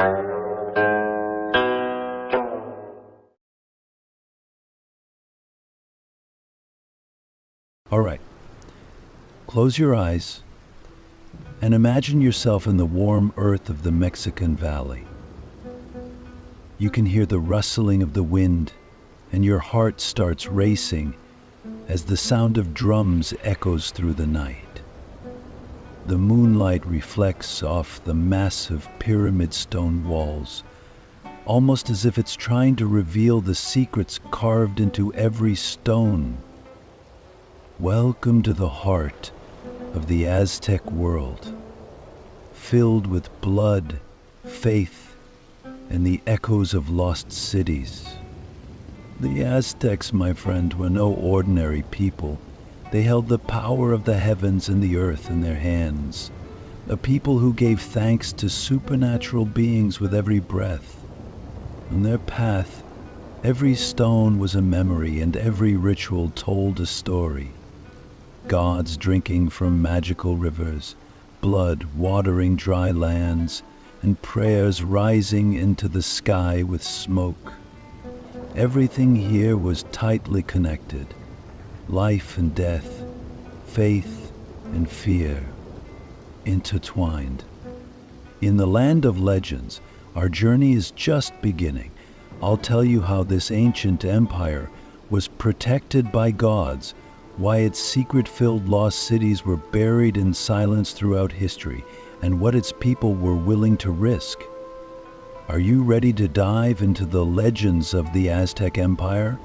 All right, close your eyes and imagine yourself in the warm earth of the Mexican Valley. You can hear the rustling of the wind, and your heart starts racing as the sound of drums echoes through the night. The moonlight reflects off the massive pyramid stone walls, almost as if it's trying to reveal the secrets carved into every stone. Welcome to the heart of the Aztec world, filled with blood, faith, and the echoes of lost cities. The Aztecs, my friend, were no ordinary people. They held the power of the heavens and the earth in their hands, a people who gave thanks to supernatural beings with every breath. On their path, every stone was a memory and every ritual told a story. Gods drinking from magical rivers, blood watering dry lands, and prayers rising into the sky with smoke. Everything here was tightly connected. Life and death, faith and fear, intertwined. In the land of legends, our journey is just beginning. I'll tell you how this ancient empire was protected by gods, why its secret-filled lost cities were buried in silence throughout history, and what its people were willing to risk. Are you ready to dive into the legends of the Aztec Empire?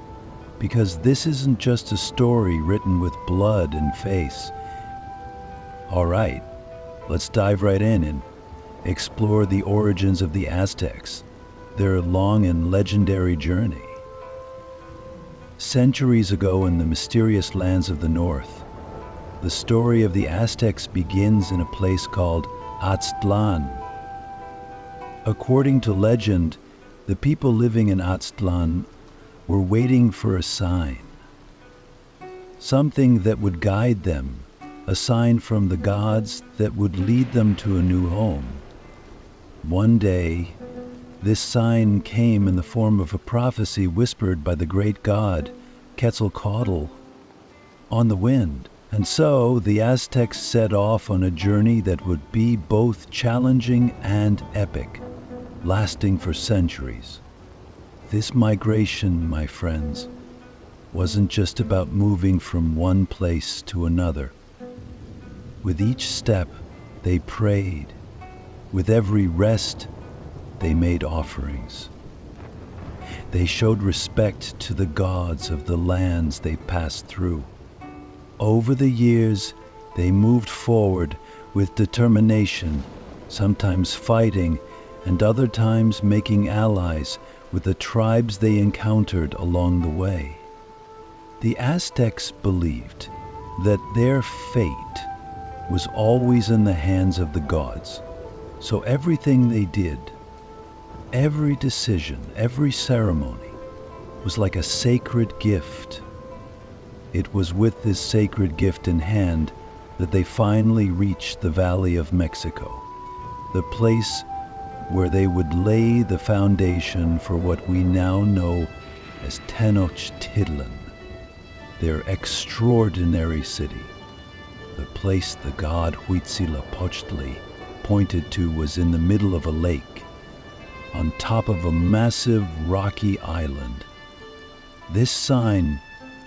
Because this isn't just a story written with blood and face. All right, let's dive right in and explore the origins of the Aztecs, their long and legendary journey. Centuries ago in the mysterious lands of the north, the story of the Aztecs begins in a place called Aztlan. According to legend, the people living in Aztlan were waiting for a sign, something that would guide them, a sign from the gods that would lead them to a new home. One day, this sign came in the form of a prophecy whispered by the great god Quetzalcoatl on the wind. And so the Aztecs set off on a journey that would be both challenging and epic, lasting for centuries. This migration, my friends, wasn't just about moving from one place to another. With each step, they prayed. With every rest, they made offerings. They showed respect to the gods of the lands they passed through. Over the years, they moved forward with determination, sometimes fighting, and other times making allies with the tribes they encountered along the way. The Aztecs believed that their fate was always in the hands of the gods, so everything they did, every decision, every ceremony, was like a sacred gift. It was with this sacred gift in hand that they finally reached the Valley of Mexico, the place where they would lay the foundation for what we now know as Tenochtitlan, their extraordinary city. The place the god Huitzilopochtli pointed to was in the middle of a lake, on top of a massive rocky island. This sign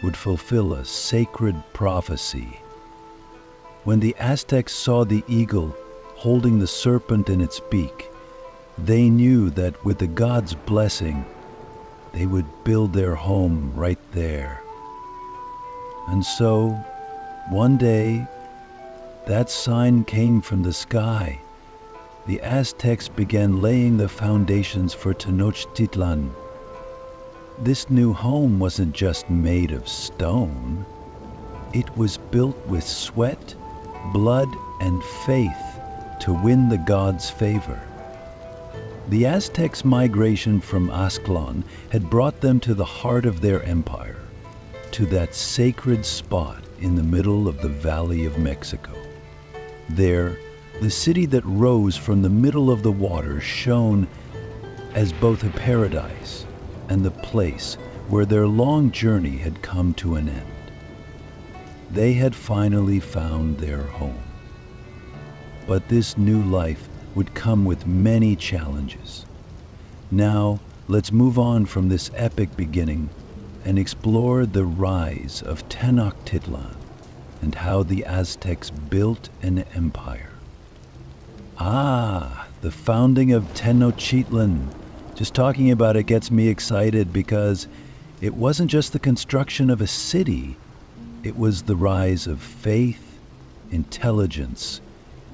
would fulfill a sacred prophecy. When the Aztecs saw the eagle holding the serpent in its beak, they knew that with the god's blessing, they would build their home right there. And so, one day, that sign came from the sky. The Aztecs began laying the foundations for Tenochtitlan. This new home wasn't just made of stone. It was built with sweat, blood, and faith to win the gods' favor. The Aztecs' migration from Aztlan had brought them to the heart of their empire, to that sacred spot in the middle of the Valley of Mexico. There, The city that rose from the middle of the water shone as both a paradise and the place where their long journey had come to an end. They had finally found their home. But this new life would come with many challenges. Now, let's move on from this epic beginning and explore the rise of Tenochtitlan and how the Aztecs built an empire. The founding of Tenochtitlan. Just talking about it gets me excited because it wasn't just the construction of a city, it was the rise of faith, intelligence,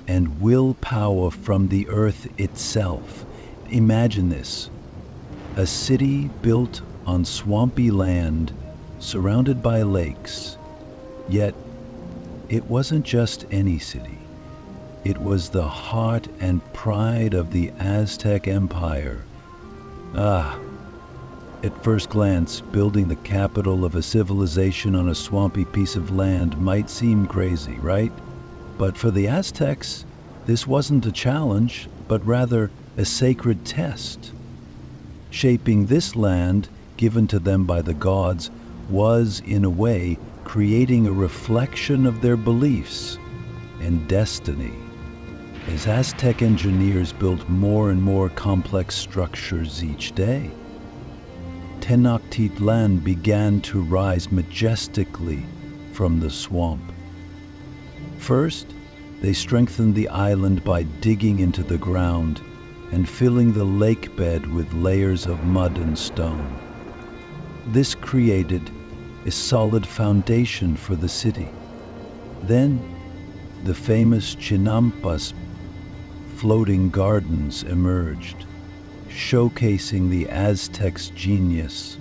and willpower from the earth itself. Imagine this: a city built on swampy land, surrounded by lakes. Yet, it wasn't just any city. It was the heart and pride of the Aztec Empire. At first glance, building the capital of a civilization on a swampy piece of land might seem crazy, right? But for the Aztecs, this wasn't a challenge, but rather a sacred test. Shaping this land, given to them by the gods, was, in a way, creating a reflection of their beliefs and destiny. As Aztec engineers built more and more complex structures each day, Tenochtitlan began to rise majestically from the swamp. First, they strengthened the island by digging into the ground and filling the lake bed with layers of mud and stone. This created a solid foundation for the city. Then, the famous Chinampas floating gardens emerged, showcasing the Aztecs' genius.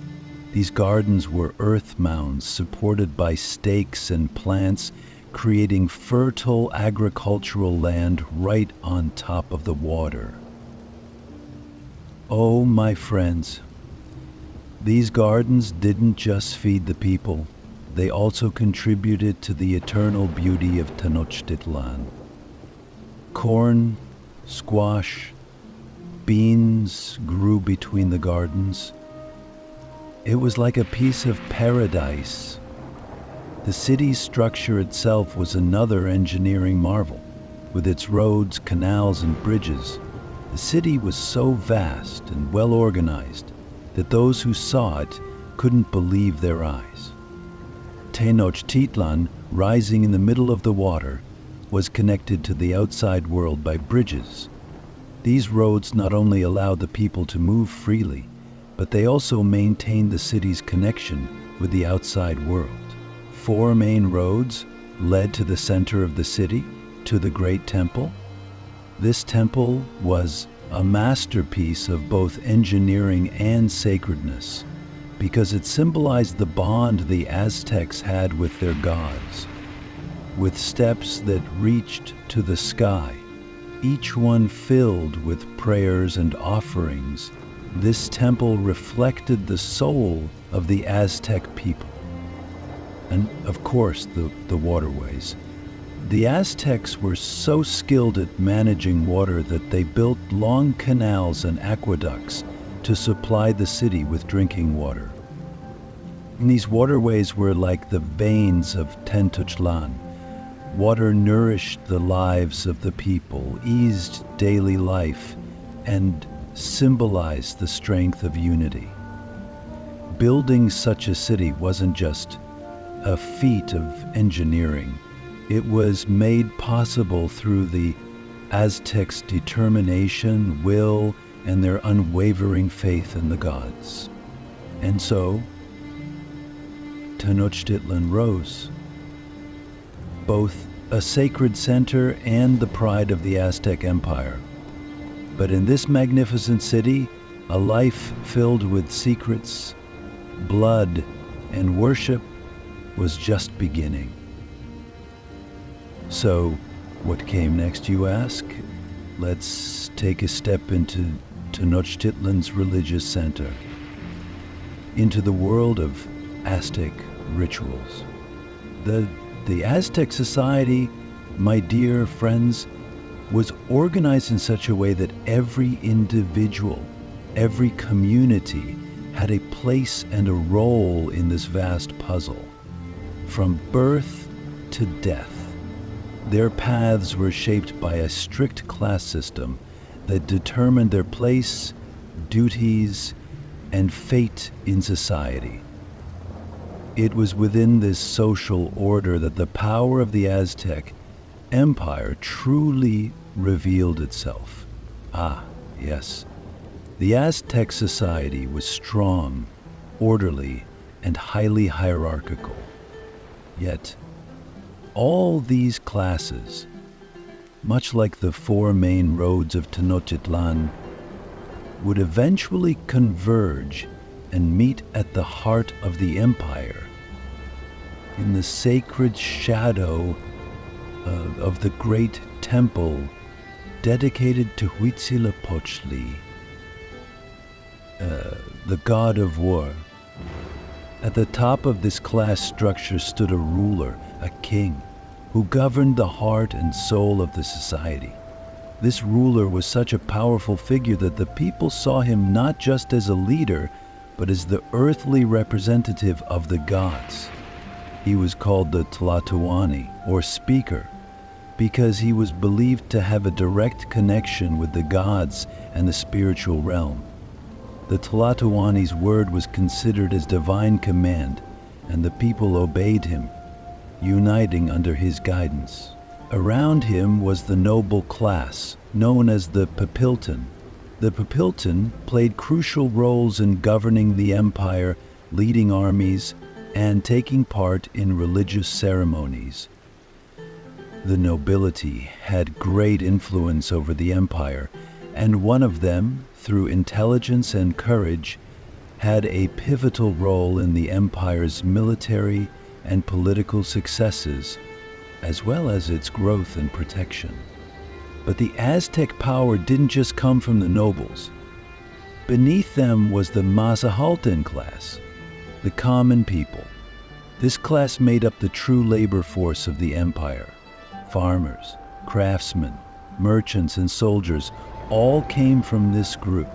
These gardens were earth mounds supported by stakes and plants, creating fertile agricultural land right on top of the water. Oh, my friends, these gardens didn't just feed the people, they also contributed to the eternal beauty of Tenochtitlan. Corn, squash, beans grew between the gardens. It was like a piece of paradise. The city's structure itself was another engineering marvel. With its roads, canals, and bridges, the city was so vast and well organized that those who saw it couldn't believe their eyes. Tenochtitlan, rising in the middle of the water, was connected to the outside world by bridges. These roads not only allowed the people to move freely, but they also maintained the city's connection with the outside world. 4 main roads led to the center of the city, to the Great Temple. This temple was a masterpiece of both engineering and sacredness, because it symbolized the bond the Aztecs had with their gods. With steps that reached to the sky, each one filled with prayers and offerings, this temple reflected the soul of the Aztec people. And of course, the waterways. The Aztecs were so skilled at managing water that they built long canals and aqueducts to supply the city with drinking water. And these waterways were like the veins of Tenochtitlan. Water nourished the lives of the people, eased daily life, and symbolized the strength of unity. Building such a city wasn't just a feat of engineering. It was made possible through the Aztecs' determination, will, and their unwavering faith in the gods. And so, Tenochtitlan rose, both a sacred center and the pride of the Aztec Empire. But in this magnificent city, a life filled with secrets, blood, and worship was just beginning. So, what came next, you ask? Let's take a step into Tenochtitlan's religious center, into the world of Aztec rituals. The Aztec society, my dear friends, was organized in such a way that every individual, every community had a place and a role in this vast puzzle. From birth to death, their paths were shaped by a strict class system that determined their place, duties, and fate in society. It was within this social order that the power of the Aztec Empire truly revealed itself. Ah, yes. The Aztec society was strong, orderly, and highly hierarchical. Yet, all these classes, much like the four main roads of Tenochtitlan, would eventually converge and meet at the heart of the empire, in the sacred shadow of the great temple dedicated to Huitzilopochtli, the god of war. At the top of this class structure stood a ruler, a king, who governed the heart and soul of the society. This ruler was such a powerful figure that the people saw him not just as a leader, but as the earthly representative of the gods. He was called the Tlatoani, or speaker, because he was believed to have a direct connection with the gods and the spiritual realm. The Tlatoani's word was considered as divine command, and the people obeyed him, uniting under his guidance. Around him was the noble class, known as the Pipiltin. The Pipiltin played crucial roles in governing the empire, leading armies, and taking part in religious ceremonies. The nobility had great influence over the empire, and one of them, through intelligence and courage, had a pivotal role in the empire's military and political successes, as well as its growth and protection. But the Aztec power didn't just come from the nobles. Beneath them was the Mazahaltin class, the common people. This class made up the true labor force of the empire. Farmers, craftsmen, merchants, and soldiers all came from this group,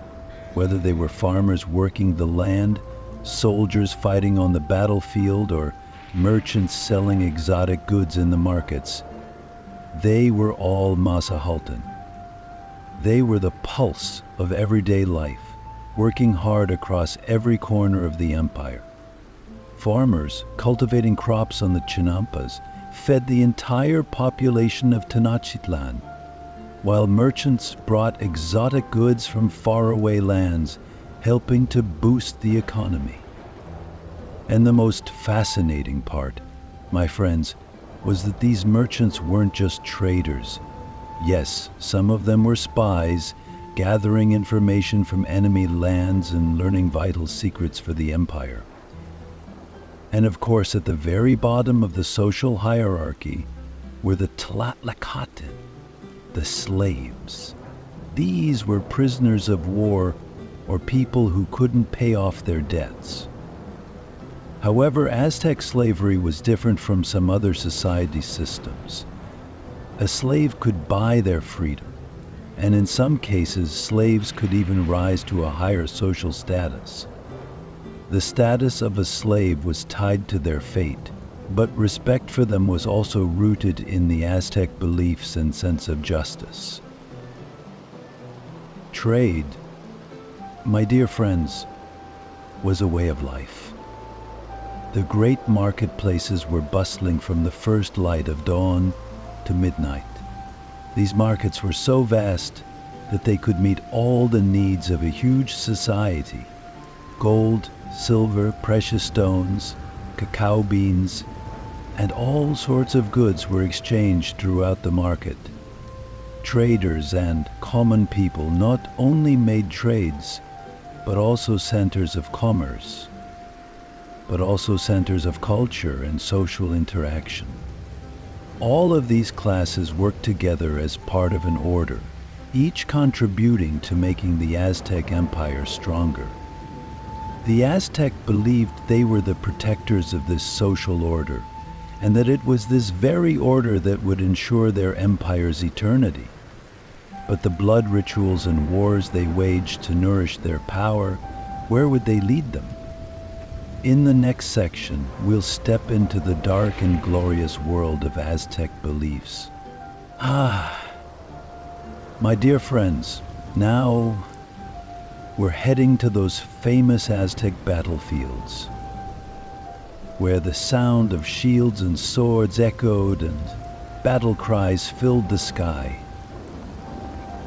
whether they were farmers working the land, soldiers fighting on the battlefield, or merchants selling exotic goods in the markets. They were all Mazahaltin. They were the pulse of everyday life, working hard across every corner of the empire. Farmers cultivating crops on the Chinampas fed the entire population of Tenochtitlan, while merchants brought exotic goods from faraway lands, helping to boost the economy. And the most fascinating part, my friends, was that these merchants weren't just traders. Yes, some of them were spies, gathering information from enemy lands and learning vital secrets for the empire. And of course, at the very bottom of the social hierarchy were the Tlatlakatin, the slaves. These were prisoners of war or people who couldn't pay off their debts. However, Aztec slavery was different from some other society systems. A slave could buy their freedom, and in some cases, slaves could even rise to a higher social status. The status of a slave was tied to their fate, but respect for them was also rooted in the Aztec beliefs and sense of justice. Trade, my dear friends, was a way of life. The great marketplaces were bustling from the first light of dawn to midnight. These markets were so vast that they could meet all the needs of a huge society. Gold, silver, precious stones, cacao beans, and all sorts of goods were exchanged throughout the market. Traders and common people not only made trades, but also centers of commerce, but also centers of culture and social interaction. All of these classes worked together as part of an order, each contributing to making the Aztec Empire stronger. The Aztec believed they were the protectors of this social order, and that it was this very order that would ensure their empire's eternity. But the blood rituals and wars they waged to nourish their power, where would they lead them? In the next section, we'll step into the dark and glorious world of Aztec beliefs. My dear friends, now we're heading to those famous Aztec battlefields, where the sound of shields and swords echoed and battle cries filled the sky.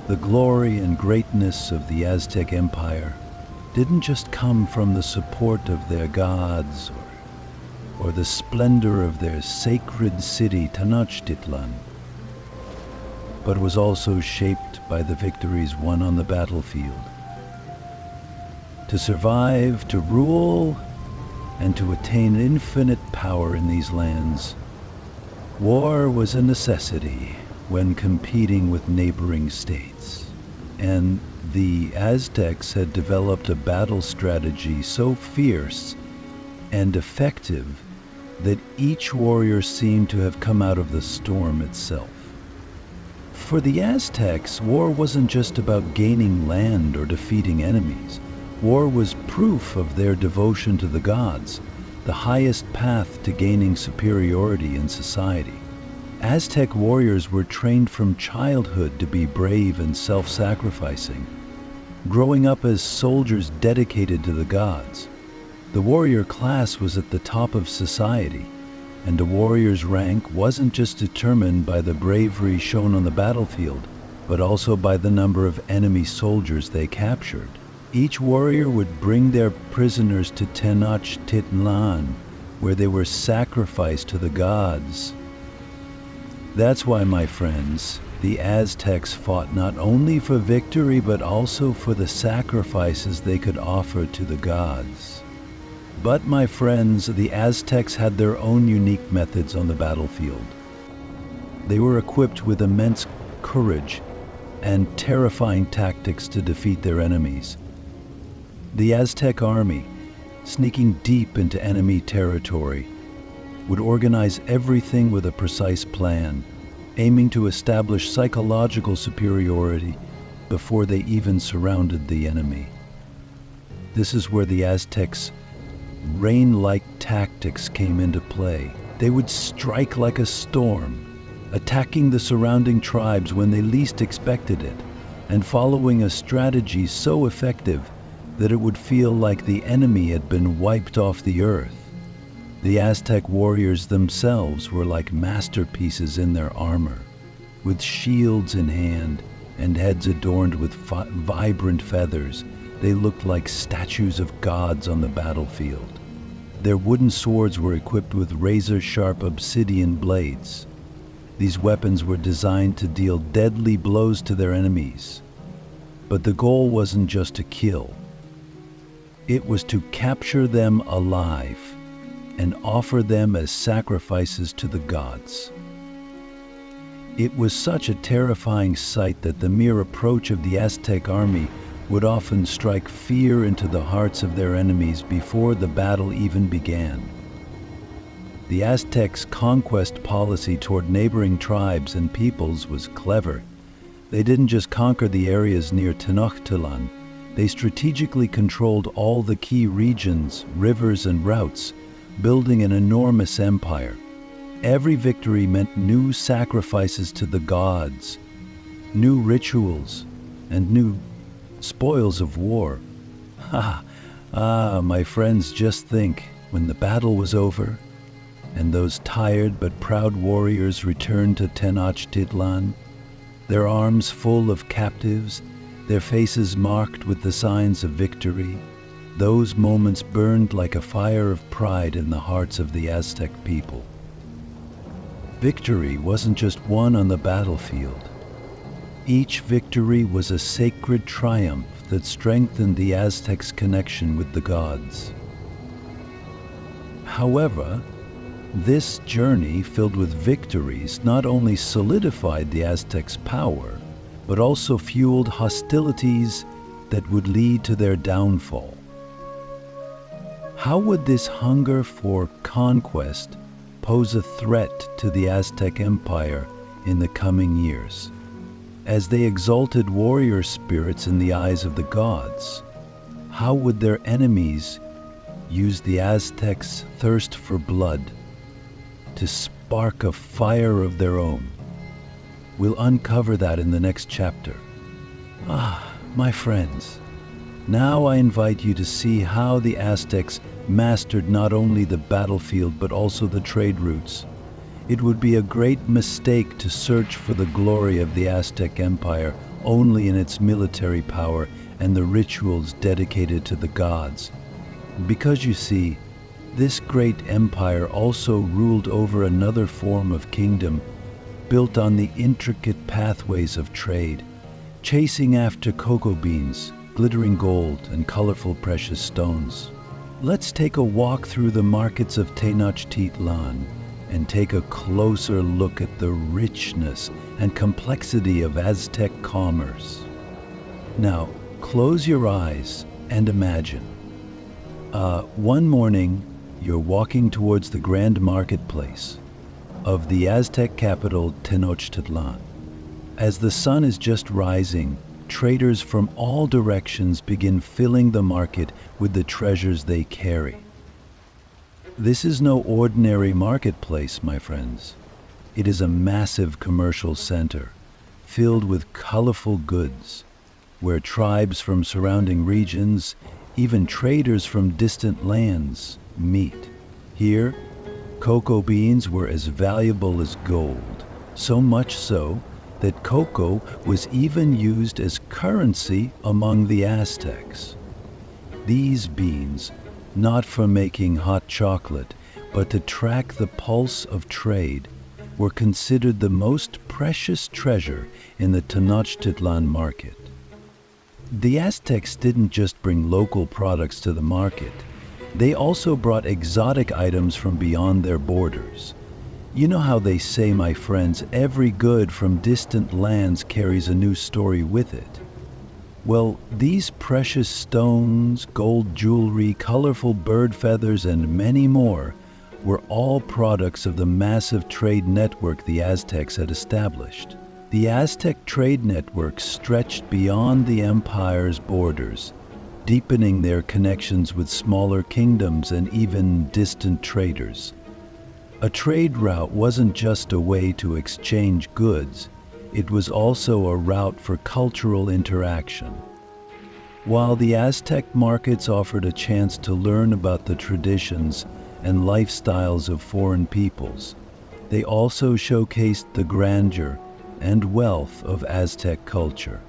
The glory and greatness of the Aztec Empire didn't just come from the support of their gods or the splendor of their sacred city, Tenochtitlan, but was also shaped by the victories won on the battlefield. To survive, to rule, and to attain infinite power in these lands, war was a necessity when competing with neighboring states. And the Aztecs had developed a battle strategy so fierce and effective that each warrior seemed to have come out of the storm itself. For the Aztecs, war wasn't just about gaining land or defeating enemies. War was proof of their devotion to the gods, the highest path to gaining superiority in society. Aztec warriors were trained from childhood to be brave and self-sacrificing, growing up as soldiers dedicated to the gods. The warrior class was at the top of society, and a warrior's rank wasn't just determined by the bravery shown on the battlefield, but also by the number of enemy soldiers they captured. Each warrior would bring their prisoners to Tenochtitlan, where they were sacrificed to the gods. That's why, my friends, the Aztecs fought not only for victory, but also for the sacrifices they could offer to the gods. But, my friends, the Aztecs had their own unique methods on the battlefield. They were equipped with immense courage and terrifying tactics to defeat their enemies. The Aztec army, sneaking deep into enemy territory, would organize everything with a precise plan, aiming to establish psychological superiority before they even surrounded the enemy. This is where the Aztecs' rain-like tactics came into play. They would strike like a storm, attacking the surrounding tribes when they least expected it, and following a strategy so effective that it would feel like the enemy had been wiped off the earth. The Aztec warriors themselves were like masterpieces in their armor, with shields in hand and heads adorned with vibrant feathers. They looked like statues of gods on the battlefield. Their wooden swords were equipped with razor-sharp obsidian blades. These weapons were designed to deal deadly blows to their enemies. But the goal wasn't just to kill. It was to capture them alive and offer them as sacrifices to the gods. It was such a terrifying sight that the mere approach of the Aztec army would often strike fear into the hearts of their enemies before the battle even began. The Aztecs' conquest policy toward neighboring tribes and peoples was clever. They didn't just conquer the areas near Tenochtitlan. They strategically controlled all the key regions, rivers, and routes, building an enormous empire. Every victory meant new sacrifices to the gods, new rituals, and new spoils of war. My friends, just think, when the battle was over, and those tired but proud warriors returned to Tenochtitlan, their arms full of captives, their faces marked with the signs of victory, those moments burned like a fire of pride in the hearts of the Aztec people. Victory wasn't just won on the battlefield. Each victory was a sacred triumph that strengthened the Aztecs' connection with the gods. However, this journey filled with victories not only solidified the Aztecs' power, but also fueled hostilities that would lead to their downfall. How would this hunger for conquest pose a threat to the Aztec Empire in the coming years? as they exalted warrior spirits in the eyes of the gods. How would their enemies use the Aztecs' thirst for blood to spark a fire of their own? We'll uncover that in the next chapter. My friends, now I invite you to see how the Aztecs mastered not only the battlefield but also the trade routes. It would be a great mistake to search for the glory of the Aztec Empire only in its military power and the rituals dedicated to the gods. Because you see, this great empire also ruled over another form of kingdom built on the intricate pathways of trade, chasing after cocoa beans, glittering gold, and colorful precious stones. Let's take a walk through the markets of Tenochtitlan and take a closer look at the richness and complexity of Aztec commerce. Now, close your eyes and imagine. One morning, you're walking towards the grand marketplace of the Aztec capital, Tenochtitlan. As the sun is just rising, traders from all directions begin filling the market with the treasures they carry. This is no ordinary marketplace, my friends. It is a massive commercial center filled with colorful goods, where tribes from surrounding regions, even traders from distant lands, meet. Here, cocoa beans were as valuable as gold, so much so that cocoa was even used as currency among the Aztecs. These beans, not for making hot chocolate, but to track the pulse of trade, were considered the most precious treasure in the Tenochtitlan market. The Aztecs didn't just bring local products to the market, they also brought exotic items from beyond their borders. You know how they say, my friends, every good from distant lands carries a new story with it. Well, these precious stones, gold jewelry, colorful bird feathers, and many more were all products of the massive trade network the Aztecs had established. The Aztec trade network stretched beyond the empire's borders, deepening their connections with smaller kingdoms and even distant traders. A trade route wasn't just a way to exchange goods, it was also a route for cultural interaction. While the Aztec markets offered a chance to learn about the traditions and lifestyles of foreign peoples, they also showcased the grandeur and wealth of Aztec culture.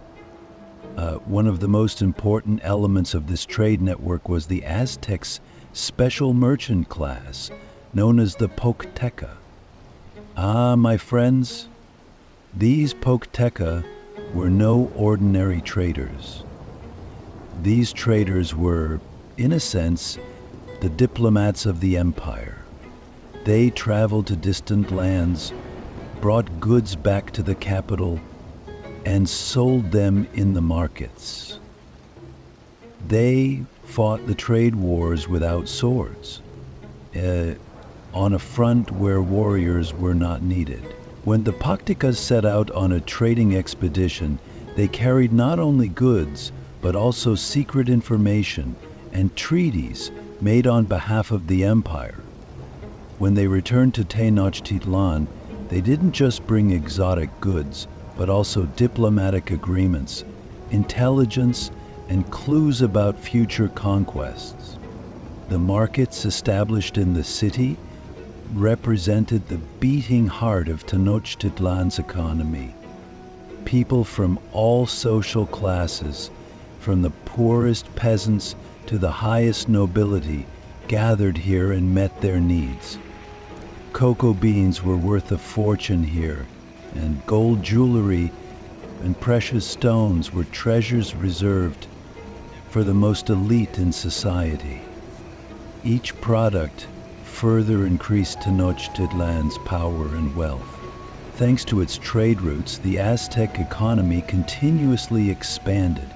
One of the most important elements of this trade network was the Aztecs' special merchant class, known as the Pochteca. My friends, these Pochteca were no ordinary traders. These traders were, in a sense, the diplomats of the empire. They traveled to distant lands, brought goods back to the capital, and sold them in the markets. They fought the trade wars without swords, on a front where warriors were not needed. When the Pochtekas set out on a trading expedition, they carried not only goods, but also secret information and treaties made on behalf of the empire. When they returned to Tenochtitlan, they didn't just bring exotic goods, but also diplomatic agreements, intelligence, and clues about future conquests. The markets established in the city represented the beating heart of Tenochtitlan's economy. People from all social classes, from the poorest peasants to the highest nobility, gathered here and met their needs. Cocoa beans were worth a fortune here, and gold jewelry and precious stones were treasures reserved for the most elite in society. Each product further increased Tenochtitlan's power and wealth. Thanks to its trade routes, the Aztec economy continuously expanded,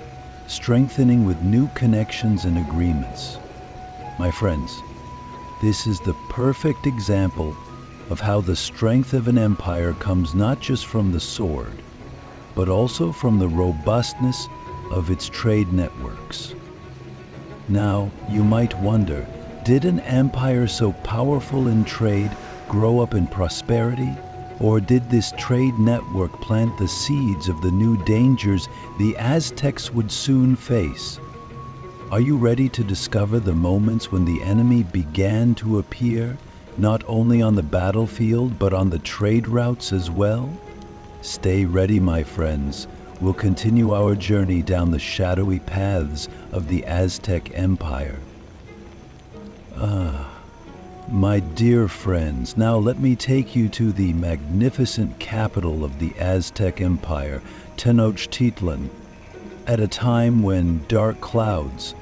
strengthening with new connections and agreements. My friends, this is the perfect example of how the strength of an empire comes not just from the sword, but also from the robustness of its trade networks. Now, you might wonder, did an empire so powerful in trade grow up in prosperity? Or did this trade network plant the seeds of the new dangers the Aztecs would soon face? Are you ready to discover the moments when the enemy began to appear, not only on the battlefield, but on the trade routes as well? Stay ready, my friends. We'll continue our journey down the shadowy paths of the Aztec Empire. My dear friends, now let me take you to the magnificent capital of the Aztec Empire, Tenochtitlan, at a time when dark clouds,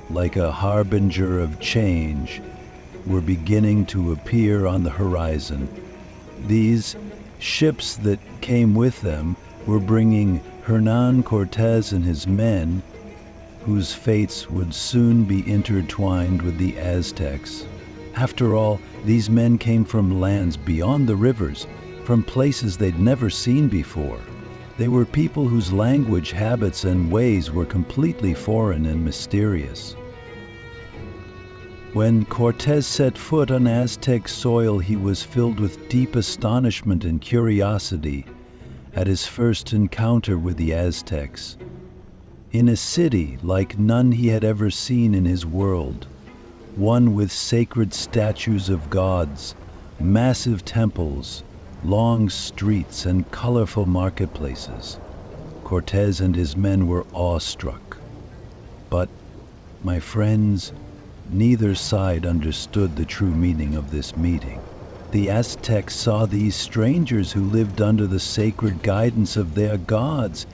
like a harbinger of change, were beginning to appear on the horizon. These ships that came with them were bringing Hernán Cortés and his men, whose fates would soon be intertwined with the Aztecs. After all, these men came from lands beyond the rivers, from places they'd never seen before. They were people whose language, habits, and ways were completely foreign and mysterious. When Cortés set foot on Aztec soil, he was filled with deep astonishment and curiosity at his first encounter with the Aztecs. In a city like none he had ever seen in his world, one with sacred statues of gods, massive temples, long streets, and colorful marketplaces, Cortés and his men were awestruck. But, my friends, neither side understood the true meaning of this meeting. The Aztecs saw these strangers who lived under the sacred guidance of their gods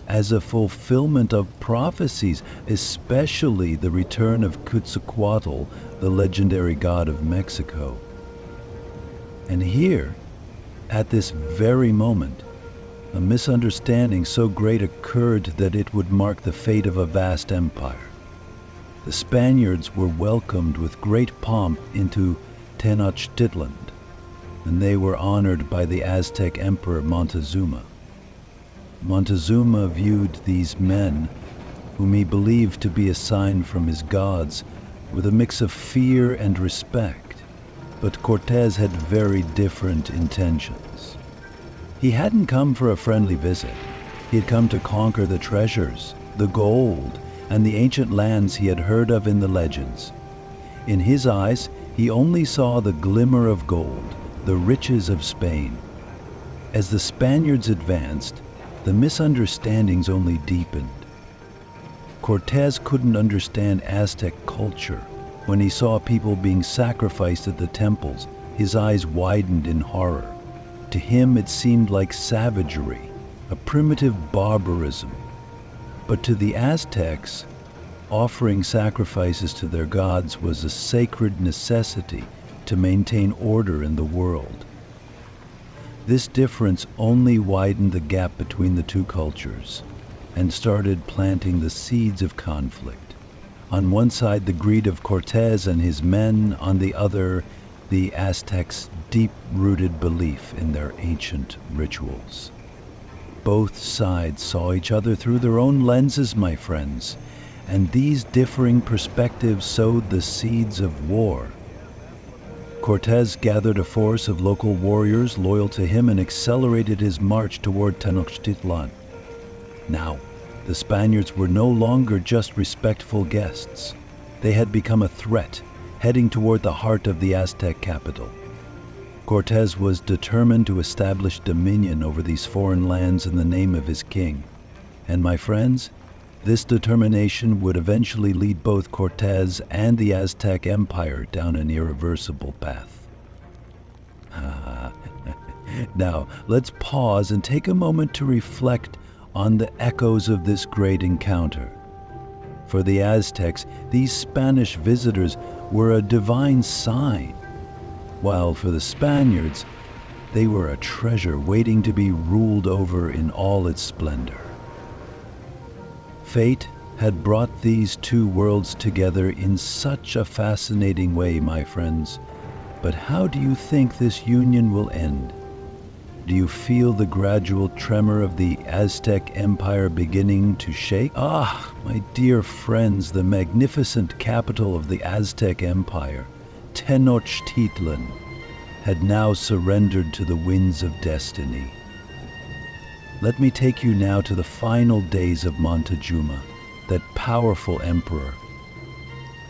as a fulfillment of prophecies, especially the return of Huitzilopochtli, the legendary god of Mexico. And here, at this very moment, a misunderstanding so great occurred that it would mark the fate of a vast empire. The Spaniards were welcomed with great pomp into Tenochtitlan, and they were honored by the Aztec Emperor Montezuma. Montezuma viewed these men, whom he believed to be a sign from his gods, with a mix of fear and respect. But Cortés had very different intentions. He hadn't come for a friendly visit. He had come to conquer the treasures, the gold, and the ancient lands he had heard of in the legends. In his eyes, he only saw the glimmer of gold, the riches of Spain. As the Spaniards advanced, the misunderstandings only deepened. Cortés couldn't understand Aztec culture. When he saw people being sacrificed at the temples, his eyes widened in horror. To him it seemed like savagery, a primitive barbarism. But to the Aztecs, offering sacrifices to their gods was a sacred necessity to maintain order in the world. This difference only widened the gap between the two cultures and started planting the seeds of conflict. On one side, the greed of Cortés and his men; on the other, the Aztecs' deep-rooted belief in their ancient rituals. Both sides saw each other through their own lenses, my friends, and these differing perspectives sowed the seeds of war. Cortés gathered a force of local warriors loyal to him and accelerated his march toward Tenochtitlan. Now, the Spaniards were no longer just respectful guests. They had become a threat, heading toward the heart of the Aztec capital. Cortés was determined to establish dominion over these foreign lands in the name of his king. And my friends, this determination would eventually lead both Cortés and the Aztec Empire down an irreversible path. Now, let's pause and take a moment to reflect on the echoes of this great encounter. For the Aztecs, these Spanish visitors were a divine sign, while for the Spaniards, they were a treasure waiting to be ruled over in all its splendor. Fate had brought these two worlds together in such a fascinating way, my friends. But how do you think this union will end? Do you feel the gradual tremor of the Aztec Empire beginning to shake? Ah, my dear friends, the magnificent capital of the Aztec Empire, Tenochtitlan, had now surrendered to the winds of destiny. Let me take you now to the final days of Montezuma, that powerful emperor.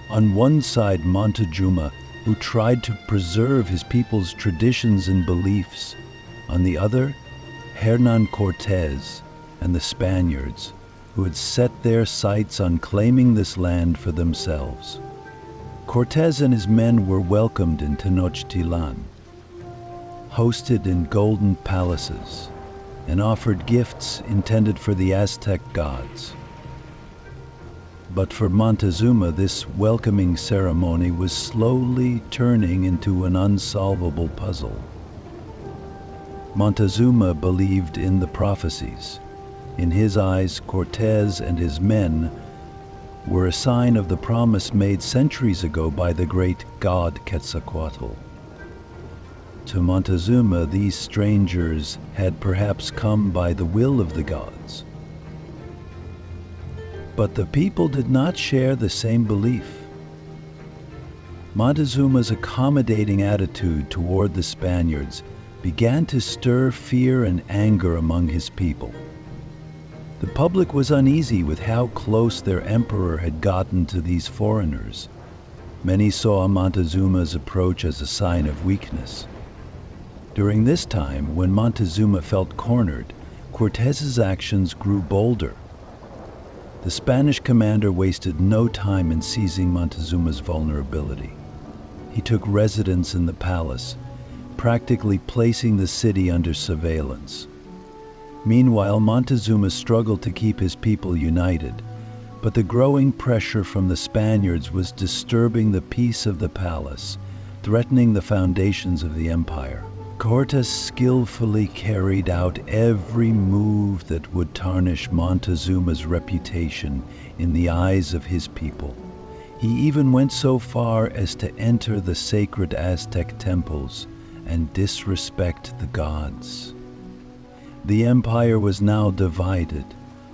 On one side, Montezuma, who tried to preserve his people's traditions and beliefs. On the other, Hernán Cortés and the Spaniards, who had set their sights on claiming this land for themselves. Cortés and his men were welcomed in Tenochtitlan, hosted in golden palaces, and offered gifts intended for the Aztec gods. But for Montezuma, this welcoming ceremony was slowly turning into an unsolvable puzzle. Montezuma believed in the prophecies. In his eyes, Cortés and his men were a sign of the promise made centuries ago by the great god Quetzalcoatl. To Montezuma, these strangers had perhaps come by the will of the gods. But the people did not share the same belief. Montezuma's accommodating attitude toward the Spaniards began to stir fear and anger among his people. The public was uneasy with how close their emperor had gotten to these foreigners. Many saw Montezuma's approach as a sign of weakness. During this time, when Montezuma felt cornered, Cortés's actions grew bolder. The Spanish commander wasted no time in seizing Montezuma's vulnerability. He took residence in the palace, practically placing the city under surveillance. Meanwhile, Montezuma struggled to keep his people united, but the growing pressure from the Spaniards was disturbing the peace of the palace, threatening the foundations of the empire. Cortés skillfully carried out every move that would tarnish Montezuma's reputation in the eyes of his people. He even went so far as to enter the sacred Aztec temples and disrespect the gods. The empire was now divided.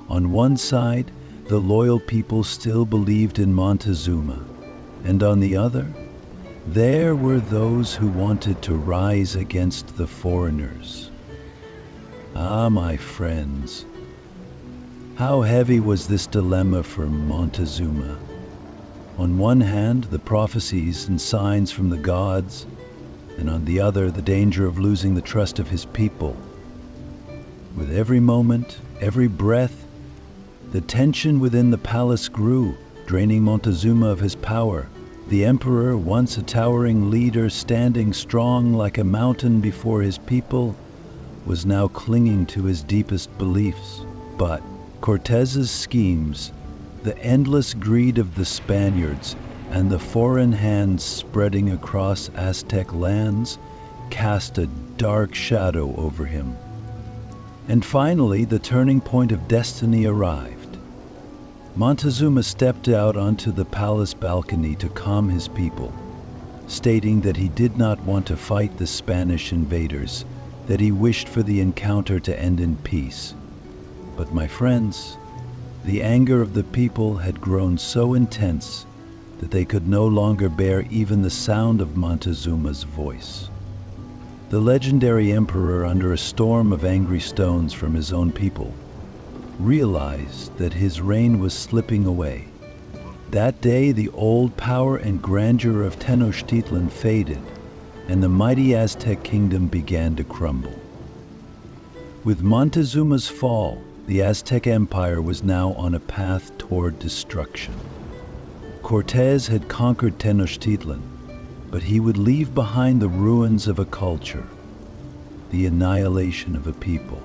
On one side, the loyal people still believed in Montezuma, and on the other, there were those who wanted to rise against the foreigners. Ah, my friends, how heavy was this dilemma for Montezuma? On one hand, the prophecies and signs from the gods, and on the other, the danger of losing the trust of his people. With every moment, every breath, the tension within the palace grew, draining Montezuma of his power. The emperor, once a towering leader standing strong like a mountain before his people, was now clinging to his deepest beliefs. But Cortés's schemes, the endless greed of the Spaniards, and the foreign hands spreading across Aztec lands cast a dark shadow over him. And finally, the turning point of destiny arrived. Montezuma stepped out onto the palace balcony to calm his people, stating that he did not want to fight the Spanish invaders, that he wished for the encounter to end in peace. But my friends, the anger of the people had grown so intense that they could no longer bear even the sound of Montezuma's voice. The legendary emperor, under a storm of angry stones from his own people, realized that his reign was slipping away. That day, the old power and grandeur of Tenochtitlan faded, and the mighty Aztec kingdom began to crumble. With Montezuma's fall, the Aztec Empire was now on a path toward destruction. Cortés had conquered Tenochtitlan, but he would leave behind the ruins of a culture, the annihilation of a people.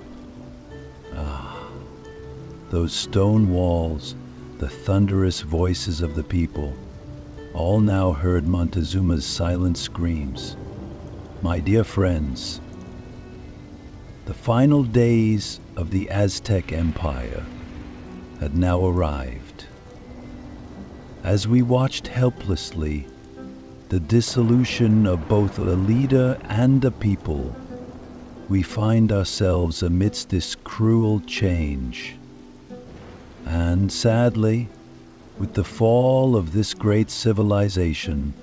Ah, those stone walls, the thunderous voices of the people, all now heard Montezuma's silent screams. My dear friends, the final days of the Aztec Empire had now arrived. As we watched helplessly the dissolution of both a leader and a people, we find ourselves amidst this cruel change. And sadly, with the fall of this great civilization,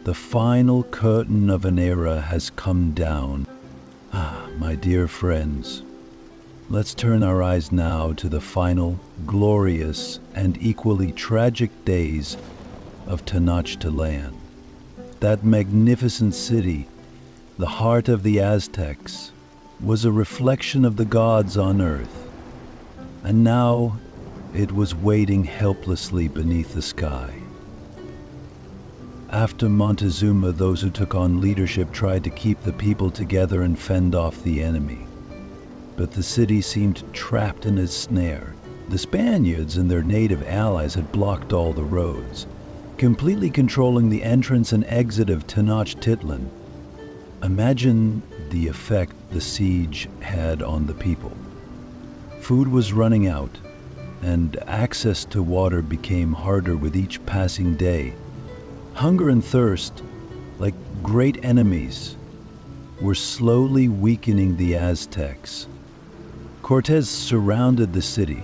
the final curtain of an era has come down. My dear friends, let's turn our eyes now to the final, glorious, and equally tragic days of Tenochtitlan. That magnificent city, the heart of the Aztecs, was a reflection of the gods on earth, and now it was waiting helplessly beneath the sky. After Montezuma, those who took on leadership tried to keep the people together and fend off the enemy. But the city seemed trapped in its snare. The Spaniards and their native allies had blocked all the roads, completely controlling the entrance and exit of Tenochtitlan. Imagine the effect the siege had on the people. Food was running out, and access to water became harder with each passing day. Hunger and thirst, like great enemies, were slowly weakening the Aztecs. Cortés surrounded the city,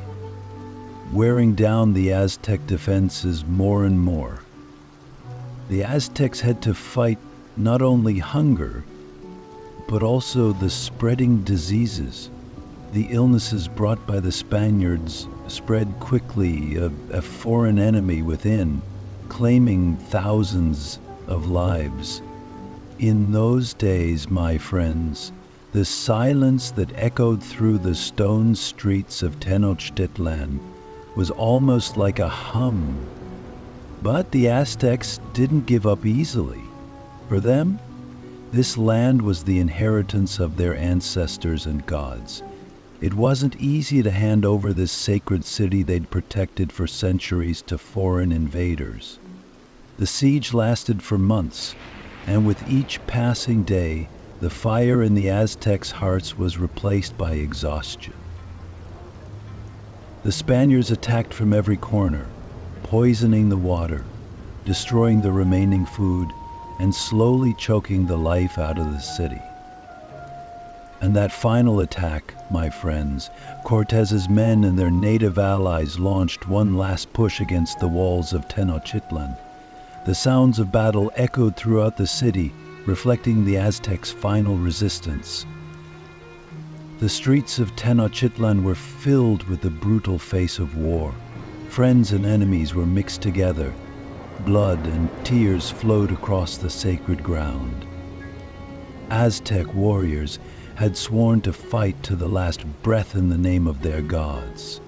wearing down the Aztec defenses more and more. The Aztecs had to fight not only hunger, but also the spreading diseases. The illnesses brought by the Spaniards spread quickly, a foreign enemy within, claiming thousands of lives. In those days, my friends, the silence that echoed through the stone streets of Tenochtitlan was almost like a hum. But the Aztecs didn't give up easily. For them, this land was the inheritance of their ancestors and gods. It wasn't easy to hand over this sacred city they'd protected for centuries to foreign invaders. The siege lasted for months, and with each passing day, the fire in the Aztecs' hearts was replaced by exhaustion. The Spaniards attacked from every corner, poisoning the water, destroying the remaining food, and slowly choking the life out of the city. And that final attack, my friends, Cortés's men and their native allies launched one last push against the walls of Tenochtitlan. The sounds of battle echoed throughout the city, reflecting the Aztecs' final resistance. The streets of Tenochtitlan were filled with the brutal face of war. Friends and enemies were mixed together. Blood and tears flowed across the sacred ground. Aztec warriors had sworn to fight to the last breath in the name of their gods.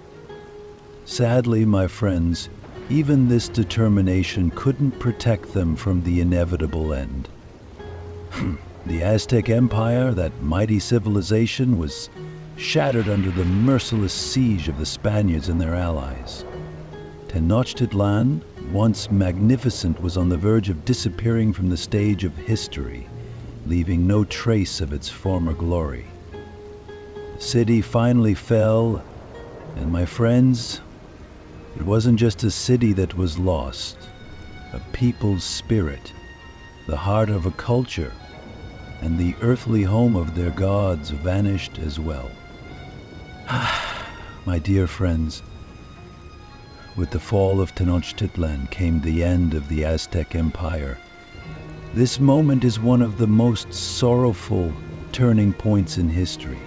Sadly, my friends, even this determination couldn't protect them from the inevitable end. The Aztec Empire, that mighty civilization, was shattered under the merciless siege of the Spaniards and their allies. Tenochtitlan, once magnificent, was on the verge of disappearing from the stage of history, leaving no trace of its former glory. The city finally fell, and my friends, it wasn't just a city that was lost. A people's spirit, the heart of a culture, and the earthly home of their gods vanished as well. My dear friends, with the fall of Tenochtitlan came the end of the Aztec Empire. This moment is one of the most sorrowful turning points in history,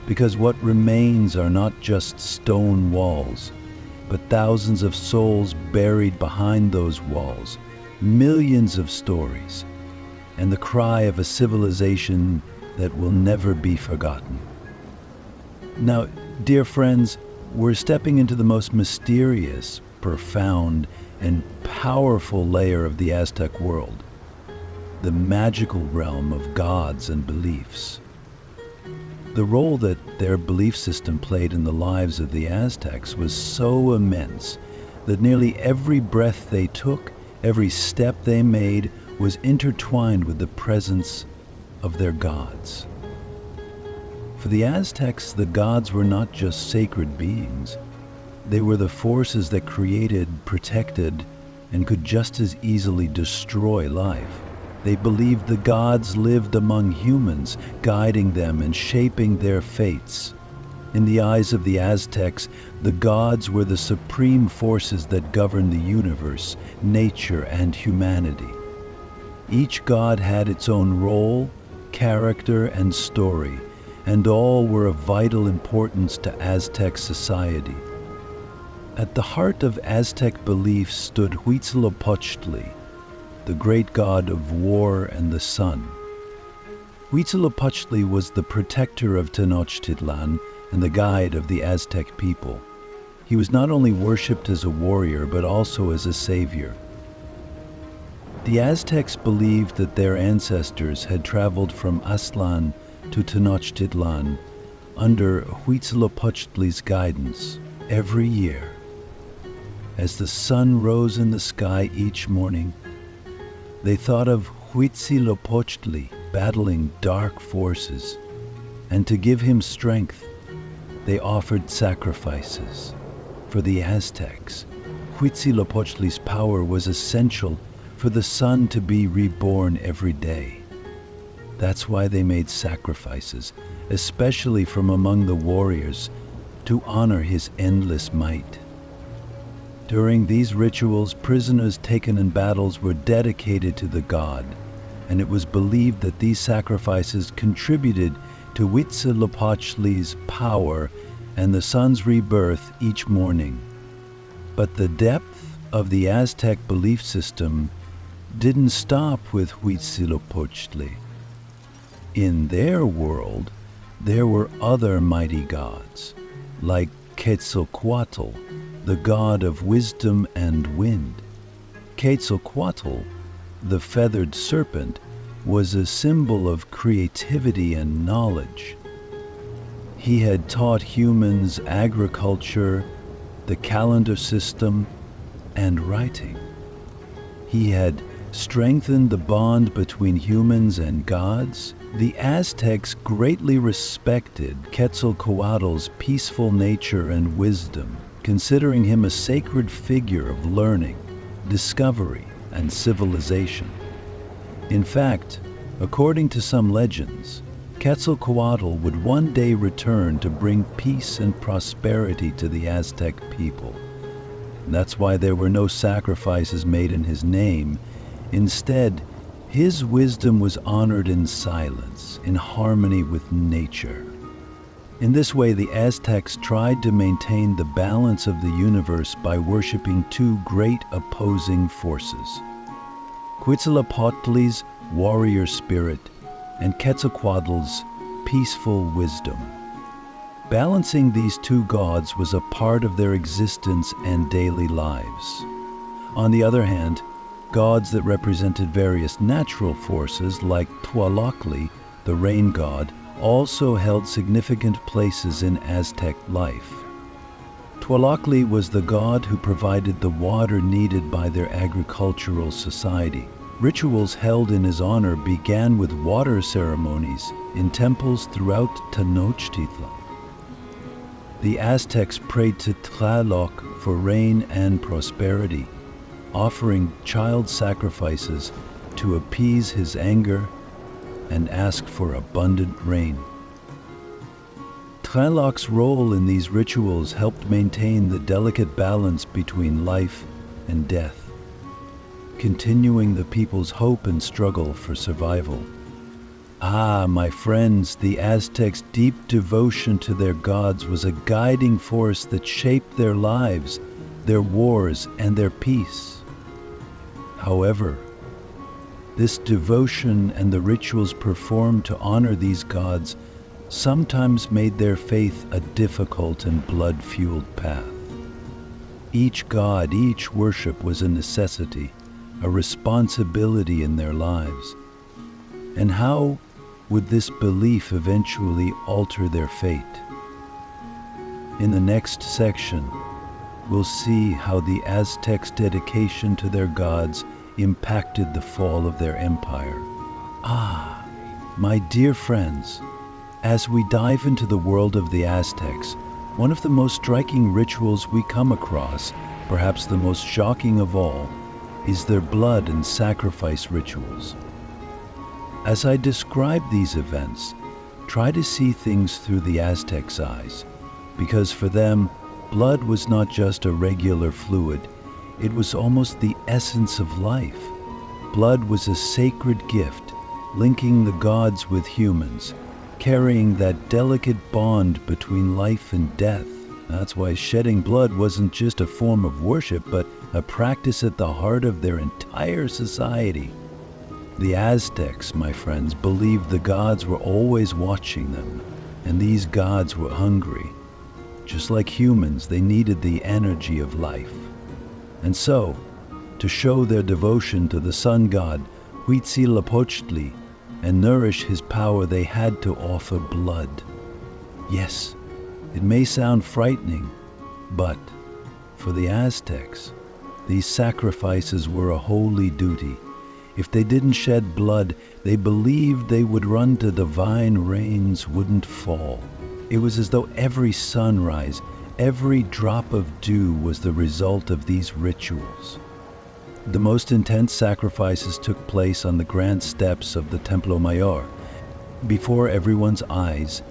because what remains are not just stone walls, but thousands of souls buried behind those walls, millions of stories, and the cry of a civilization that will never be forgotten. Now, dear friends, we're stepping into the most mysterious, profound, and powerful layer of the Aztec world, the magical realm of gods and beliefs. The role that their belief system played in the lives of the Aztecs was so immense that nearly every breath they took, every step they made, was intertwined with the presence of their gods. For the Aztecs, the gods were not just sacred beings. They were the forces that created, protected, and could just as easily destroy life. They believed the gods lived among humans, guiding them and shaping their fates. In the eyes of the Aztecs, the gods were the supreme forces that governed the universe, nature, and humanity. Each god had its own role, character, and story, and all were of vital importance to Aztec society. At the heart of Aztec beliefs stood Huitzilopochtli, the great god of war and the sun. Huitzilopochtli was the protector of Tenochtitlan and the guide of the Aztec people. He was not only worshipped as a warrior, but also as a savior. The Aztecs believed that their ancestors had traveled from Aztlan to Tenochtitlan under Huitzilopochtli's guidance every year. As the sun rose in the sky each morning, they thought of Huitzilopochtli battling dark forces, and to give him strength, they offered sacrifices. For the Aztecs, Huitzilopochtli's power was essential for the sun to be reborn every day. That's why they made sacrifices, especially from among the warriors, to honor his endless might. During these rituals, prisoners taken in battles were dedicated to the god, and it was believed that these sacrifices contributed to Huitzilopochtli's power and the sun's rebirth each morning. But the depth of the Aztec belief system didn't stop with Huitzilopochtli. In their world, there were other mighty gods, like Quetzalcoatl, the god of wisdom and wind. Quetzalcoatl, the feathered serpent, was a symbol of creativity and knowledge. He had taught humans agriculture, the calendar system, and writing. He had strengthened the bond between humans and gods. The Aztecs greatly respected Quetzalcoatl's peaceful nature and wisdom, considering him a sacred figure of learning, discovery, and civilization. In fact, according to some legends, Quetzalcoatl would one day return to bring peace and prosperity to the Aztec people. That's why there were no sacrifices made in his name. Instead, his wisdom was honored in silence, in harmony with nature. In this way, the Aztecs tried to maintain the balance of the universe by worshiping two great opposing forces: Huitzilopochtli's warrior spirit and Quetzalcoatl's peaceful wisdom. Balancing these two gods was a part of their existence and daily lives. On the other hand, gods that represented various natural forces, like Tlaloc, the rain god, also held significant places in Aztec life. Tlaloc was the god who provided the water needed by their agricultural society. Rituals held in his honor began with water ceremonies in temples throughout Tenochtitlan. The Aztecs prayed to Tlaloc for rain and prosperity, offering child sacrifices to appease his anger and ask for abundant rain. Tlaloc's role in these rituals helped maintain the delicate balance between life and death, continuing the people's hope and struggle for survival. Ah, my friends, the Aztecs' deep devotion to their gods was a guiding force that shaped their lives, their wars, and their peace. However, this devotion and the rituals performed to honor these gods sometimes made their faith a difficult and blood-fueled path. Each god, each worship was a necessity, a responsibility in their lives. And how would this belief eventually alter their fate? In the next section, we'll see how the Aztecs' dedication to their gods impacted the fall of their empire. Ah, my dear friends, as we dive into the world of the Aztecs, one of the most striking rituals we come across, perhaps the most shocking of all, is their blood and sacrifice rituals. As I describe these events, try to see things through the Aztecs' eyes, because for them, blood was not just a regular fluid, it was almost the essence of life. Blood was a sacred gift, linking the gods with humans, carrying that delicate bond between life and death. That's why shedding blood wasn't just a form of worship, but a practice at the heart of their entire society. The Aztecs, my friends, believed the gods were always watching them, and these gods were hungry. Just like humans, they needed the energy of life. And so, to show their devotion to the sun god, Huitzilopochtli, and nourish his power, they had to offer blood. Yes, it may sound frightening, but for the Aztecs, these sacrifices were a holy duty. If they didn't shed blood, they believed they would run to divine rains wouldn't fall. It was as though every sunrise, every drop of dew was the result of these rituals. The most intense sacrifices took place on the grand steps of the Templo Mayor. Before everyone's eyes,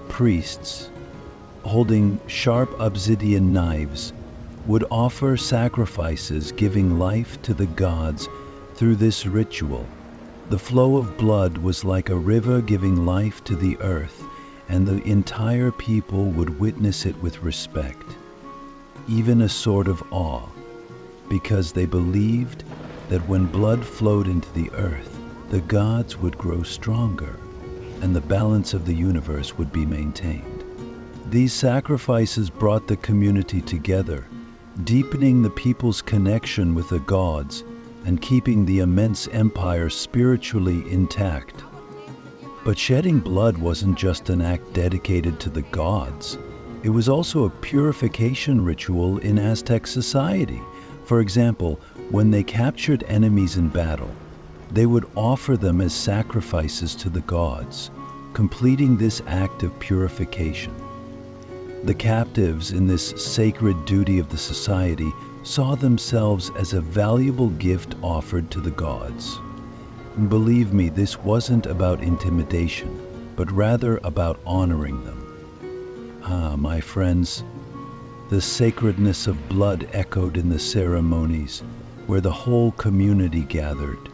priests, holding sharp obsidian knives, would offer sacrifices giving life to the gods through this ritual. The flow of blood was like a river giving life to the earth, and the entire people would witness it with respect, even a sort of awe, because they believed that when blood flowed into the earth, the gods would grow stronger, and the balance of the universe would be maintained. These sacrifices brought the community together, deepening the people's connection with the gods and keeping the immense empire spiritually intact. But shedding blood wasn't just an act dedicated to the gods. It was also a purification ritual in Aztec society. For example, when they captured enemies in battle, they would offer them as sacrifices to the gods, completing this act of purification. The captives in this sacred duty of the society saw themselves as a valuable gift offered to the gods. And believe me, this wasn't about intimidation, but rather about honoring them. Ah, my friends, the sacredness of blood echoed in the ceremonies where the whole community gathered.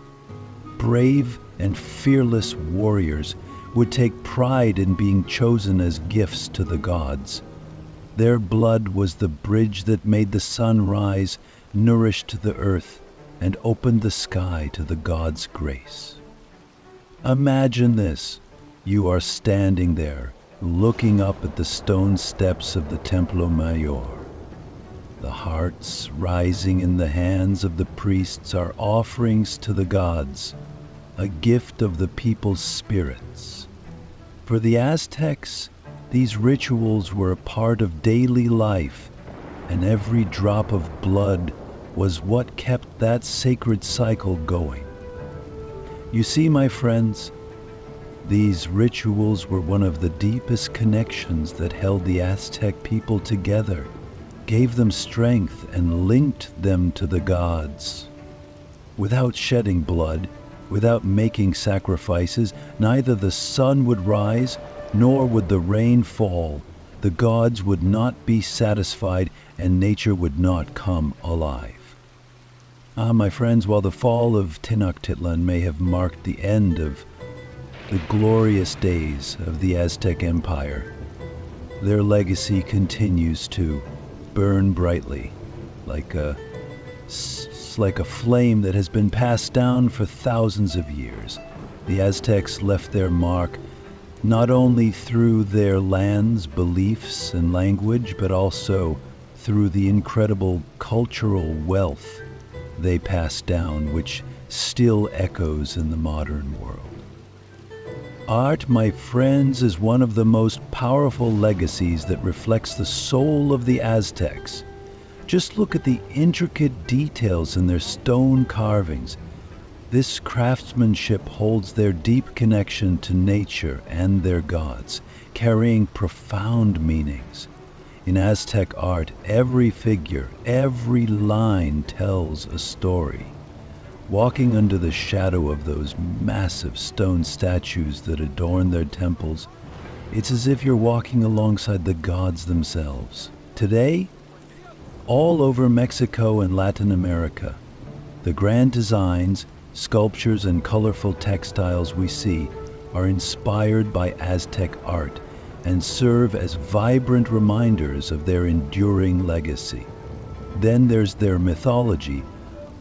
Brave and fearless warriors would take pride in being chosen as gifts to the gods. Their blood was the bridge that made the sun rise, nourished the earth, and opened the sky to the gods' grace. Imagine this. You are standing there, looking up at the stone steps of the Templo Mayor. The hearts rising in the hands of the priests are offerings to the gods, a gift of the people's spirits. For the Aztecs, these rituals were a part of daily life, and every drop of blood was what kept that sacred cycle going. You see, my friends, these rituals were one of the deepest connections that held the Aztec people together, gave them strength, and linked them to the gods. Without shedding blood, without making sacrifices, neither the sun would rise nor would the rain fall. The gods would not be satisfied, and nature would not come alive. Ah, my friends, while the fall of Tenochtitlan may have marked the end of the glorious days of the Aztec Empire, their legacy continues to burn brightly like a flame that has been passed down for thousands of years. The Aztecs left their mark not only through their lands, beliefs, and language, but also through the incredible cultural wealth they passed down, which still echoes in the modern world. Art, my friends, is one of the most powerful legacies that reflects the soul of the Aztecs. Just look at the intricate details in their stone carvings. This craftsmanship holds their deep connection to nature and their gods, carrying profound meanings. In Aztec art, every figure, every line tells a story. Walking under the shadow of those massive stone statues that adorn their temples, it's as if you're walking alongside the gods themselves. Today, all over Mexico and Latin America, the grand designs, sculptures, and colorful textiles we see are inspired by Aztec art and serve as vibrant reminders of their enduring legacy. Then there's their mythology.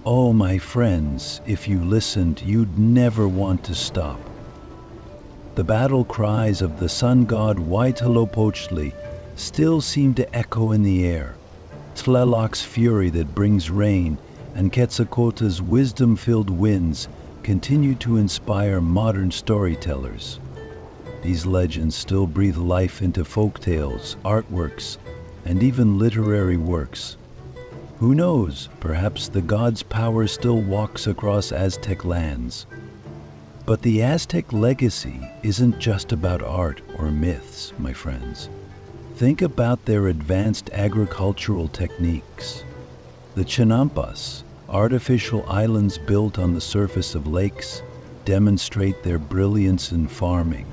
Oh, my friends, if you listened, you'd never want to stop. The battle cries of the sun god Huitzilopochtli still seem to echo in the air. Tlaloc's fury that brings rain and Quetzalcoatl's wisdom-filled winds continue to inspire modern storytellers. These legends still breathe life into folktales, artworks, and even literary works. Who knows, perhaps the god's power still walks across Aztec lands. But the Aztec legacy isn't just about art or myths, my friends. Think about their advanced agricultural techniques. The chinampas, artificial islands built on the surface of lakes, demonstrate their brilliance in farming.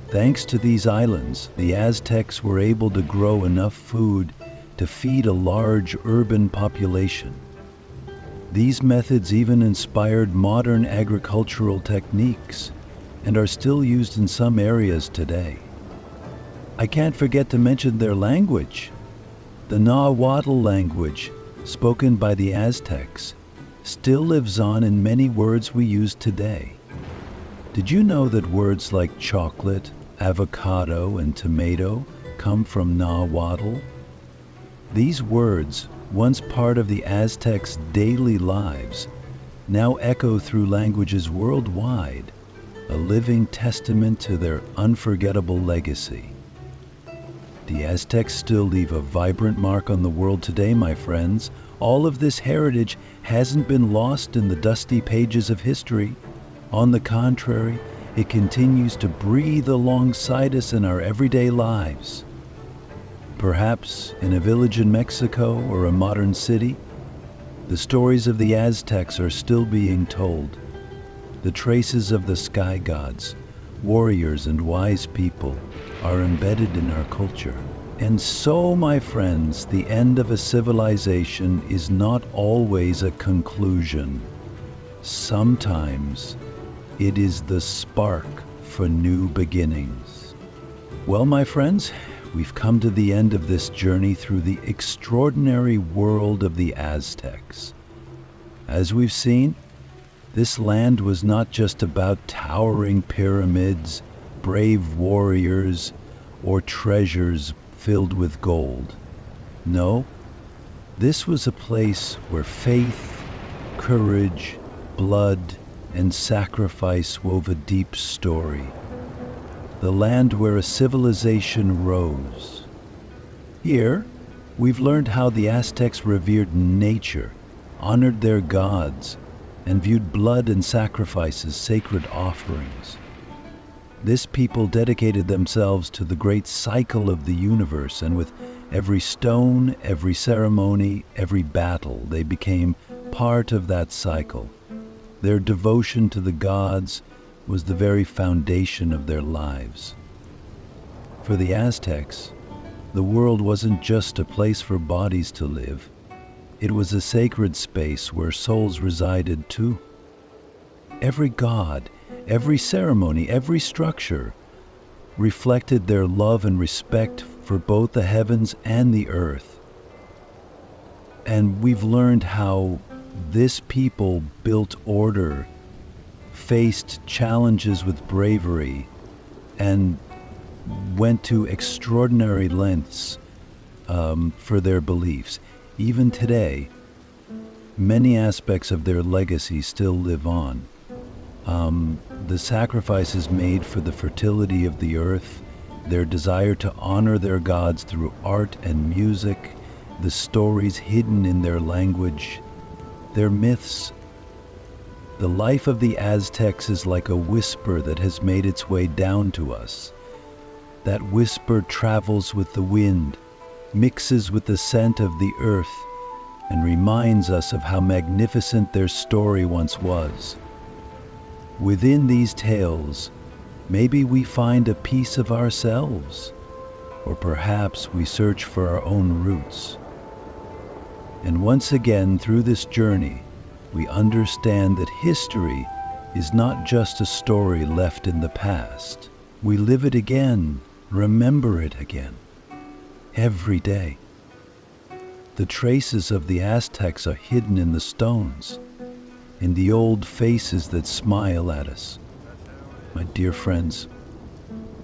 Thanks to these islands, the Aztecs were able to grow enough food to feed a large urban population. These methods even inspired modern agricultural techniques and are still used in some areas today. I can't forget to mention their language. The Nahuatl language, spoken by the Aztecs, still lives on in many words we use today. Did you know that words like chocolate, avocado, and tomato come from Nahuatl? These words, once part of the Aztecs' daily lives, now echo through languages worldwide, a living testament to their unforgettable legacy. The Aztecs still leave a vibrant mark on the world today, my friends. All of this heritage hasn't been lost in the dusty pages of history. On the contrary, it continues to breathe alongside us in our everyday lives. Perhaps in a village in Mexico or a modern city, the stories of the Aztecs are still being told. The traces of the sky gods, warriors, and wise people are embedded in our culture. And so, my friends, the end of a civilization is not always a conclusion. Sometimes it is the spark for new beginnings. Well, my friends, we've come to the end of this journey through the extraordinary world of the Aztecs. As we've seen, this land was not just about towering pyramids, brave warriors, or treasures filled with gold. No, this was a place where faith, courage, blood, and sacrifice wove a deep story. The land where a civilization rose. Here, we've learned how the Aztecs revered nature, honored their gods, and viewed blood and sacrifice as sacred offerings. This people dedicated themselves to the great cycle of the universe, and with every stone, every ceremony, every battle, they became part of that cycle. Their devotion to the gods was the very foundation of their lives. For the Aztecs, the world wasn't just a place for bodies to live. It was a sacred space where souls resided too. Every god, every ceremony, every structure reflected their love and respect for both the heavens and the earth. And we've learned how this people built order, faced challenges with bravery, and went to extraordinary lengths for their beliefs. Even today, many aspects of their legacy still live on. The sacrifices made for the fertility of the earth, their desire to honor their gods through art and music, the stories hidden in their language, their myths. The life of the Aztecs is like a whisper that has made its way down to us. That whisper travels with the wind, mixes with the scent of the earth, and reminds us of how magnificent their story once was. Within these tales, maybe we find a piece of ourselves, or perhaps we search for our own roots. And once again, through this journey, we understand that history is not just a story left in the past. We live it again, remember it again, every day. The traces of the Aztecs are hidden in the stones, in the old faces that smile at us. My dear friends,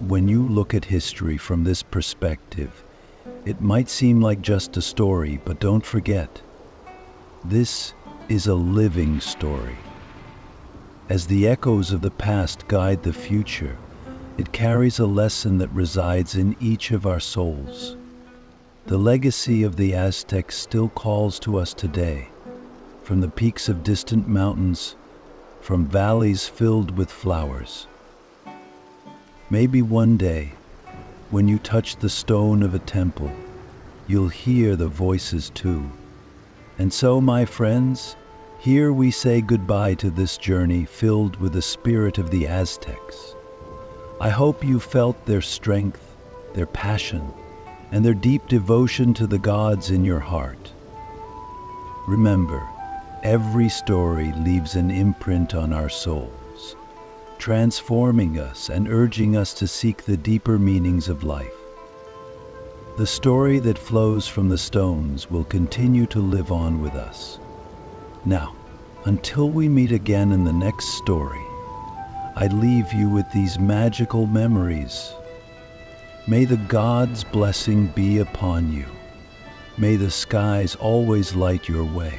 when you look at history from this perspective, it might seem like just a story, but don't forget, this is a living story. As the echoes of the past guide the future, it carries a lesson that resides in each of our souls. The legacy of the Aztecs still calls to us today, from the peaks of distant mountains, from valleys filled with flowers. Maybe one day, when you touch the stone of a temple, you'll hear the voices too. And so, my friends, here we say goodbye to this journey filled with the spirit of the Aztecs. I hope you felt their strength, their passion, and their deep devotion to the gods in your heart. Remember, every story leaves an imprint on our souls, transforming us and urging us to seek the deeper meanings of life. The story that flows from the stones will continue to live on with us. Now, until we meet again in the next story, I leave you with these magical memories. May the God's blessing be upon you. May the skies always light your way.